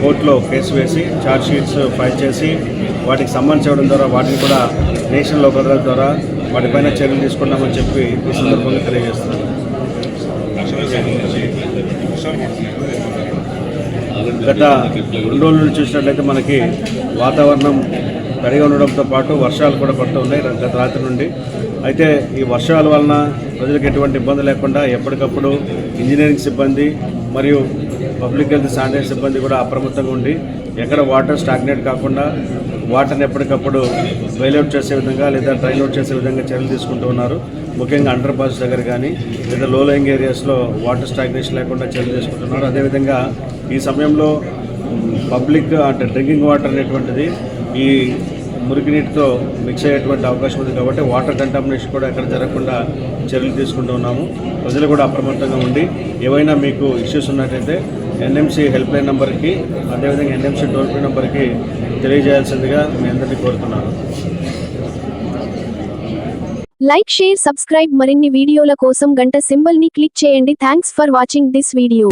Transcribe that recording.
కోర్టులో కేసు వేసి charge sheets file చేసి వాటికి సంబంధించి ఇవ్వడం ద్వారా వాటిని కూడా నేషనల్ లోక్ అదాలత్ ద్వారా వాటిపైన చర్యలు తీసుకుంటామని చెప్పి ఈ సందర్భంగా తెలియజేస్తున్నాను. గత 2 రోజుల నుంచి చూసినట్లయితే మనకి వాతావరణం తడిగా ఉండడంతో పాటు వర్షాలు కూడా పడుతూ ఉన్నాయి గత రాత్రి నుండి. అయితే ఈ వర్షాల వలన ప్రజలకు ఎటువంటి ఇబ్బంది లేకుండా ఎప్పటికప్పుడు ఇంజనీరింగ్ సిబ్బంది మరియు పబ్లిక్ హెల్త్ శానిటరీ సిబ్బంది కూడా అప్రమత్తంగా ఉండి ఎక్కడ వాటర్ స్టాగ్నేట్ కాకుండా వాటర్ని ఎప్పటికప్పుడు బైల్అవుట్ చేసే విధంగా లేదా డ్రైన్ అవుట్ చేసే విధంగా చర్యలు తీసుకుంటూ ఉన్నారు. ముఖ్యంగా అండర్ పాస్ దగ్గర కానీ లేదా లో లయింగ్ ఏరియాస్లో వాటర్ స్టాగ్నేషన్ లేకుండా చర్యలు తీసుకుంటున్నారు. అదేవిధంగా ఈ సమయంలో పబ్లిక్ అంటే డ్రింకింగ్ వాటర్ అనేటువంటిది ఈ మురికి నీటితో మిక్స్ అయ్యేటువంటి అవకాశం ఉంది కాబట్టి వాటర్ కంటామినేషన్ కూడా ఎక్కడ జరగకుండా చర్యలు తీసుకుంటూ ఉన్నాము. ప్రజలు కూడా అప్రమత్తంగా ఉండి ఏవైనా మీకు ఇష్యూస్ ఉన్నట్టయితే ఎన్ఎంసీ హెల్ప్ లైన్ నెంబర్కి అదేవిధంగా ఎన్ఎంసీ టోల్ ఫ్రీ నెంబర్కి తెలియజేయాల్సిందిగా మీ అందరినీ కోరుతున్నాను. Like, share, subscribe. మరిన్ని వీడియోల కోసం గంట సింబల్ ని క్లిక్ చేయండి. Thanks for watching this video.